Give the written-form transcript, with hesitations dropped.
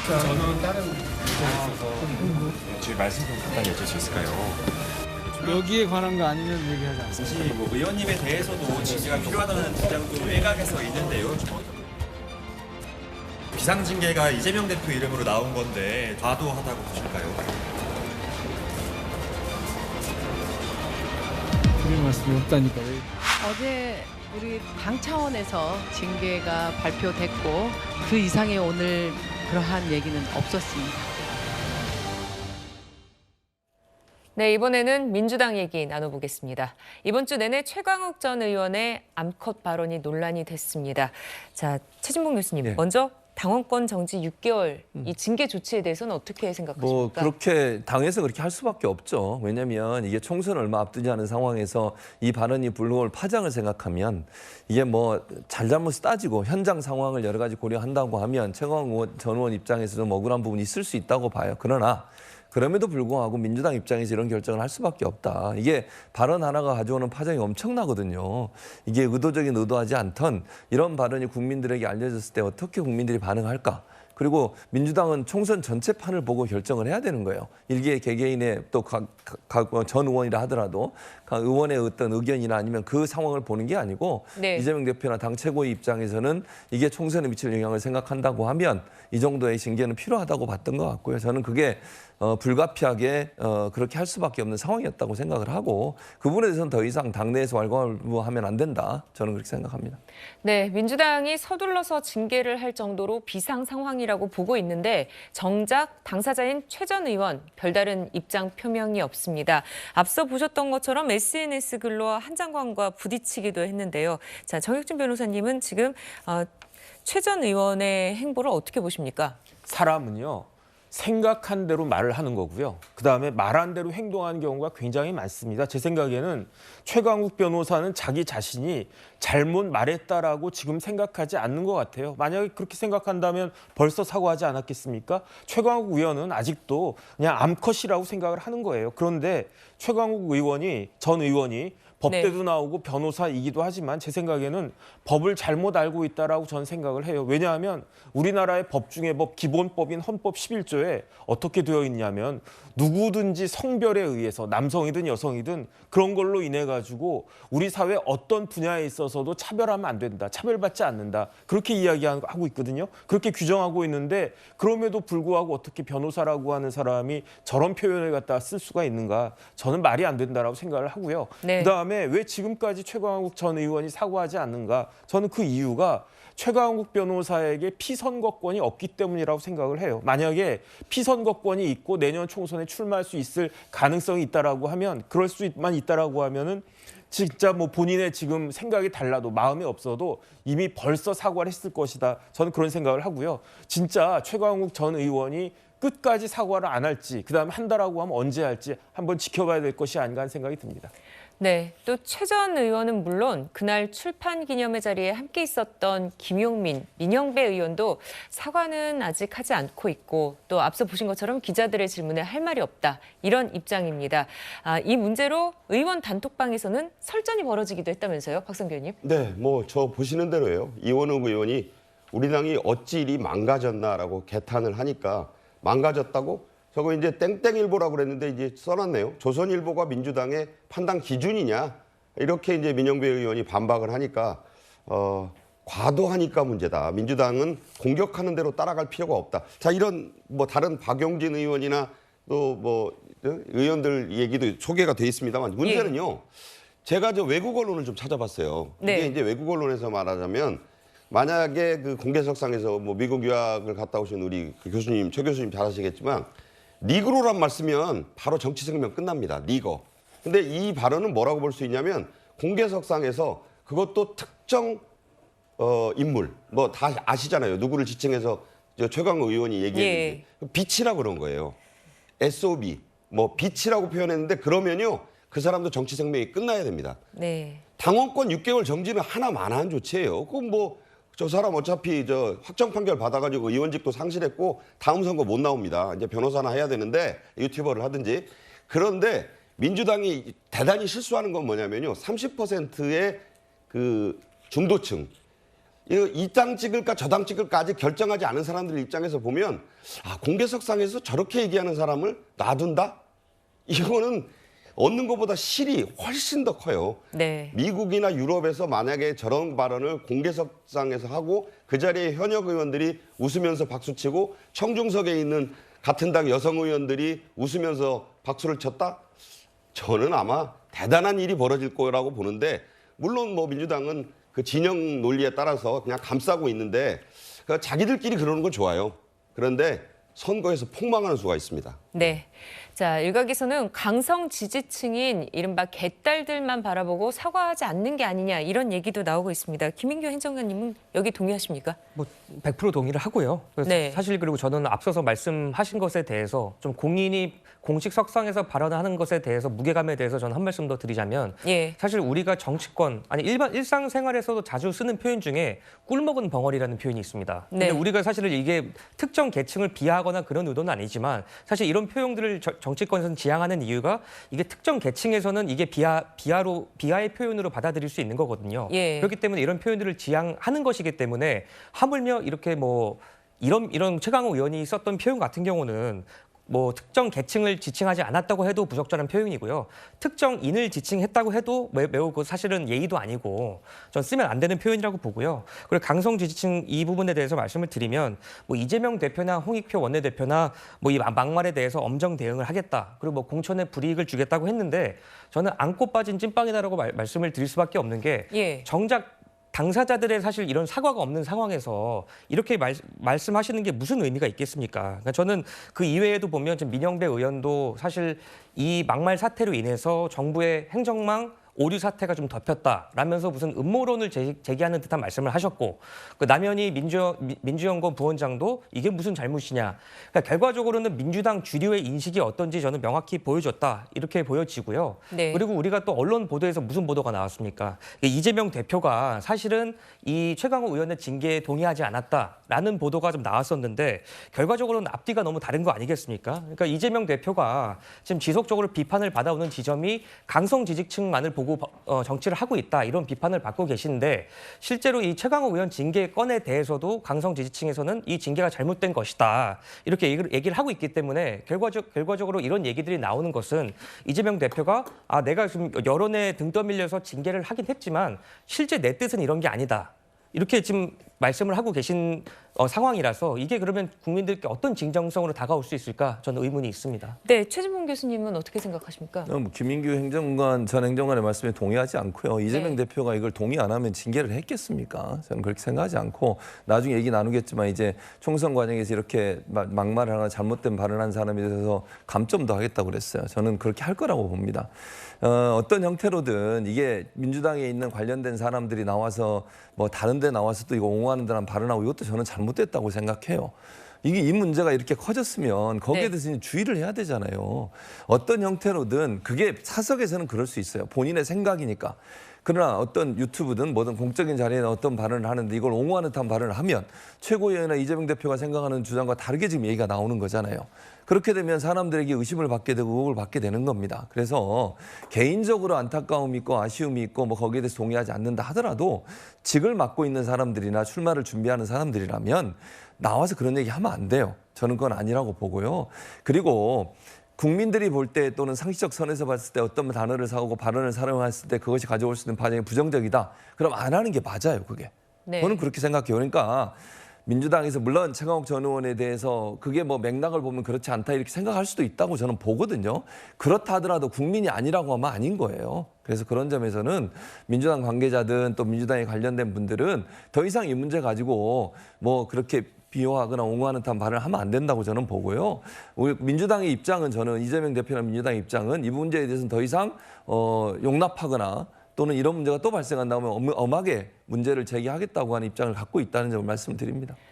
저는 다른 문제가 있어서 제 말씀 좀 간단히 여쭤볼 수 있을까요? 여기에 관한 거 아니면 얘기하지 않습니다. 사실 뭐 의원님에 대해서도 징계가 필요하다는 주장도 일각에서 있는데요. 비상징계가 이재명 대표 이름으로 나온 건데 과도하다고 보실까요? 드릴 말씀이 없다니까요. 어제 우리 당 차원에서 징계가 발표됐고 그 이상의 오늘 그러한 얘기는 없었습니다. 네, 이번에는 민주당 얘기 나눠보겠습니다. 이번 주 내내 최광욱 전 의원의 암컷 발언이 논란이 됐습니다. 자, 최진봉 교수님, 네. 먼저 당원권 정지 6개월 이 징계 조치에 대해서는 어떻게 생각하십니까? 뭐 그렇게 당에서 그렇게 할 수밖에 없죠. 왜냐하면 이게 총선 얼마 앞두지 않은 상황에서 이 발언이 불러올 파장을 생각하면 이게 뭐 잘잘못을 따지고 현장 상황을 여러 가지 고려한다고 하면 최광욱 전 의원 입장에서 좀 억울한 부분이 있을 수 있다고 봐요. 그러나 그럼에도 불구하고 민주당 입장에서 이런 결정을 할 수밖에 없다. 이게 발언 하나가 가져오는 파장이 엄청나거든요. 이게 의도적인 의도하지 않던 이런 발언이 국민들에게 알려졌을 때 어떻게 국민들이 반응할까? 그리고 민주당은 총선 전체 판을 보고 결정을 해야 되는 거예요. 일개 개개인의 또 각 전 의원이라 하더라도 각 의원의 어떤 의견이나 아니면 그 상황을 보는 게 아니고 네. 이재명 대표나 당 최고의 입장에서는 이게 총선에 미칠 영향을 생각한다고 하면 이 정도의 징계는 필요하다고 봤던 것 같고요. 저는 그게 불가피하게 그렇게 할 수밖에 없는 상황이었다고 생각을 하고 그 부분에 대해서는 더 이상 당내에서 왈가왈부하면 안 된다. 저는 그렇게 생각합니다. 네, 민주당이 서둘러서 징계를 할 정도로 비상 상황이라고 보고 있는데 정작 당사자인 최 전 의원 별다른 입장 표명이 없습니다. 앞서 보셨던 것처럼 SNS 글로 한 장관과 부딪히기도 했는데요. 자, 정혁진 변호사님은 지금 최 전 의원의 행보를 어떻게 보십니까? 사람은요, 생각한 대로 말을 하는 거고요. 그다음에 말한 대로 행동하는 경우가 굉장히 많습니다. 제 생각에는 최광욱 변호사는 자기 자신이 잘못 말했다라고 지금 생각하지 않는 것 같아요. 만약에 그렇게 생각한다면 벌써 사과하지 않았겠습니까? 최광욱 의원은 아직도 그냥 암컷이라고 생각을 하는 거예요. 그런데 최광욱 전 의원이 법대도 나오고 변호사이기도 하지만 제 생각에는 법을 잘못 알고 있다라고 저는 생각을 해요. 왜냐하면 우리나라의 법 중에 기본법인 헌법 11조에 어떻게 되어 있냐면 누구든지 성별에 의해서 남성이든 여성이든 그런 걸로 인해 가지고 우리 사회 어떤 분야에 있어서도 차별하면 안 된다. 차별받지 않는다. 그렇게 이야기하고 있거든요. 그렇게 규정하고 있는데 그럼에도 불구하고 어떻게 변호사라고 하는 사람이 저런 표현을 갖다 쓸 수가 있는가. 저는 말이 안 된다라고 생각을 하고요. 네. 그다음에 왜 지금까지 최광욱 전 의원이 사과하지 않는가? 저는 그 이유가 최광욱 변호사에게 피선거권이 없기 때문이라고 생각을 해요. 만약에 피선거권이 있고 내년 총선에 출마할 수 있을 가능성이 있다라고 하면 그럴 수만 있다라고 하면은 진짜 본인의 지금 생각이 달라도 마음이 없어도 이미 벌써 사과를 했을 것이다. 저는 그런 생각을 하고요. 진짜 최광욱 전 의원이 끝까지 사과를 안 할지 그다음에 한다라고 하면 언제 할지 한번 지켜봐야 될 것이 아닌가 하는 생각이 듭니다. 네, 또 최 전 의원은 물론 그날 출판 기념회 자리에 함께 있었던 김용민, 민영배 의원도 사과는 아직 하지 않고 있고 또 앞서 보신 것처럼 기자들의 질문에 할 말이 없다. 이런 입장입니다. 이 문제로 의원 단톡방에서는 설전이 벌어지기도 했다면서요, 박성규 의원님? 네, 저 보시는 대로예요. 이원욱 의원이 우리 당이 어찌 이리 망가졌나라고 개탄을 하니까 망가졌다고? 저거 이제 땡땡일보라고 그랬는데 이제 써놨네요. 조선일보가 민주당의 판단 기준이냐 이렇게 이제 민영배 의원이 반박을 하니까 과도하니까 문제다. 민주당은 공격하는 대로 따라갈 필요가 없다. 자, 이런 다른 박용진 의원이나 또 의원들 얘기도 소개가 돼 있습니다만 문제는요. 제가 외국 언론을 좀 찾아봤어요. 네. 이게 이제 외국 언론에서 말하자면 만약에 그 공개석상에서 미국 유학을 갔다 오신 우리 그 교수님, 최 교수님 잘 아시겠지만 니그로란 말 쓰면 바로 정치 생명 끝납니다. 니거. 근데 이 발언은 뭐라고 볼 수 있냐면 공개석상에서 그것도 특정 인물 다 아시잖아요. 누구를 지칭해서 최광욱 의원이 얘기했는지 빛이라고 그런 거예요. SOB 빛이라고 표현했는데 그러면요 그 사람도 정치 생명이 끝나야 됩니다. 네. 당원권 6개월 정지는 하나만한 조치예요. 그럼 저 사람 어차피 확정 판결 받아가지고 의원직도 상실했고 다음 선거 못 나옵니다. 이제 변호사나 해야 되는데 유튜버를 하든지. 그런데 민주당이 대단히 실수하는 건 뭐냐면요. 30%의 그 중도층 이 당 찍을까 저 당 찍을까 아직 결정하지 않은 사람들 입장에서 보면 공개석상에서 저렇게 얘기하는 사람을 놔둔다? 이거는 얻는 것보다 실이 훨씬 더 커요. 네. 미국이나 유럽에서 만약에 저런 발언을 공개석상에서 하고 그 자리에 현역 의원들이 웃으면서 박수치고 청중석에 있는 같은 당 여성 의원들이 웃으면서 박수를 쳤다? 저는 아마 대단한 일이 벌어질 거라고 보는데, 물론 뭐 민주당은 그 진영 논리에 따라서 그냥 감싸고 있는데 자기들끼리 그러는 건 좋아요. 그런데 선거에서 폭망하는 수가 있습니다. 네. 자, 일각에서는 강성 지지층인 이른바 개딸들만 바라보고 사과하지 않는 게 아니냐 이런 얘기도 나오고 있습니다. 김민교 행정관님은 여기 동의하십니까? 뭐 100% 동의를 하고요. 그래서 네. 사실 그리고 저는 앞서서 말씀하신 것에 대해서 좀 공인이 공식 석상에서 발언하는 것에 대해서 무게감에 대해서 저는 한 말씀 더 드리자면 예. 사실 우리가 정치권 아니 일상생활에서도 자주 쓰는 표현 중에 꿀먹은 벙어리라는 표현이 있습니다. 근데 네. 우리가 사실은 이게 특정 계층을 비하하거나 그런 의도는 아니지만 사실 이런 표현들을 정치권에서는 지향하는 이유가 이게 특정 계층에서는 이게 비하의 표현으로 받아들일 수 있는 거거든요. 예. 그렇기 때문에 이런 표현들을 지향하는 것이기 때문에 하물며 이렇게 뭐 이런 최강욱 의원이 썼던 표현 같은 경우는 뭐 특정 계층을 지칭하지 않았다고 해도 부적절한 표현이고요. 특정인을 지칭했다고 해도 매우 그 사실은 예의도 아니고 전 쓰면 안 되는 표현이라고 보고요. 그리고 강성 지지층 이 부분에 대해서 말씀을 드리면 뭐 이재명 대표나 홍익표 원내대표나 뭐 이 막말에 대해서 엄정 대응을 하겠다. 그리고 뭐 공천에 불이익을 주겠다고 했는데 저는 안고 빠진 찐빵이다라고 말씀을 드릴 수밖에 없는 게 예. 정작 당사자들의 사실 이런 사과가 없는 상황에서 이렇게 말씀하시는 게 무슨 의미가 있겠습니까? 그러니까 저는 그 이외에도 보면 지금 민영배 의원도 사실 이 막말 사태로 인해서 정부의 행정망 오류 사태가 좀 덮였다라면서 무슨 음모론을 제기하는 듯한 말씀을 하셨고 그 남현희 민주연구원 부원장도 이게 무슨 잘못이냐. 그러니까 결과적으로는 민주당 주류의 인식이 어떤지 저는 명확히 보여줬다 이렇게 보여지고요. 네. 그리고 우리가 또 언론 보도에서 무슨 보도가 나왔습니까? 이재명 대표가 사실은 이 최강욱 의원의 징계에 동의하지 않았다라는 보도가 좀 나왔었는데 결과적으로는 앞뒤가 너무 다른 거 아니겠습니까? 그러니까 이재명 대표가 지금 지속적으로 비판을 받아오는 지점이 강성 지지층만을 보고 정치를 하고 있다 이런 비판을 받고 계신데 실제로 이 최강욱 의원 징계 건에 대해서도 강성 지지층에서는 이 징계가 잘못된 것이다 이렇게 얘기를 하고 있기 때문에 결과적으로 이런 얘기들이 나오는 것은 이재명 대표가 내가 지금 여론에 등 떠밀려서 징계를 하긴 했지만 실제 내 뜻은 이런 게 아니다. 이렇게 지금 말씀을 하고 계신 상황이라서 이게 그러면 국민들께 어떤 진정성으로 다가올 수 있을까 저는 의문이 있습니다. 네, 최진봉 교수님은 어떻게 생각하십니까? 김민규 행정관 전 행정관의 말씀에 동의하지 않고요. 이재명 대표가 이걸 동의 안 하면 징계를 했겠습니까? 저는 그렇게 생각하지 않고 나중에 얘기 나누겠지만 이제 총선 과정에서 이렇게 막말을 하거나 잘못된 발언한 사람에 대해서 감점도 하겠다고 그랬어요. 저는 그렇게 할 거라고 봅니다. 어떤 형태로든 이게 민주당에 있는 관련된 사람들이 나와서 뭐 다른 데 나와서 또 이거 옹호하는 데랑 발언하고 이것도 저는 잘못됐다고 생각해요. 이 문제가 이렇게 커졌으면 거기에 대해서 주의를 해야 되잖아요. 어떤 형태로든 그게 사석에서는 그럴 수 있어요. 본인의 생각이니까. 그러나 어떤 유튜브든 뭐든 공적인 자리에 어떤 발언을 하는데 이걸 옹호하는 듯한 발언을 하면 최고위원이나 이재명 대표가 생각하는 주장과 다르게 지금 얘기가 나오는 거잖아요. 그렇게 되면 사람들에게 의심을 받게 되고 의혹을 받게 되는 겁니다. 그래서 개인적으로 안타까움이 있고 아쉬움이 있고 뭐 거기에 대해서 동의하지 않는다 하더라도 직을 맡고 있는 사람들이나 출마를 준비하는 사람들이라면 나와서 그런 얘기 하면 안 돼요. 저는 그건 아니라고 보고요. 그리고 국민들이 볼 때 또는 상식적 선에서 봤을 때 어떤 단어를 사오고 발언을 사용했을 때 그것이 가져올 수 있는 반응이 부정적이다. 그럼 안 하는 게 맞아요, 그게. 네. 저는 그렇게 생각해요. 그러니까 민주당에서 물론 최강욱 전 의원에 대해서 그게 뭐 맥락을 보면 그렇지 않다 이렇게 생각할 수도 있다고 저는 보거든요. 그렇다 하더라도 국민이 아니라고 하면 아닌 거예요. 그래서 그런 점에서는 민주당 관계자든 또 민주당에 관련된 분들은 더 이상 이 문제 가지고 뭐 그렇게 비호하거나 옹호하는 듯한 발언을 하면 안 된다고 저는 보고요. 우리 민주당의 입장은 저는 이재명 대표나 민주당의 입장은 이 문제에 대해서는 더 이상 용납하거나 또는 이런 문제가 또 발생한다면 엄하게 문제를 제기하겠다고 하는 입장을 갖고 있다는 점을 말씀드립니다.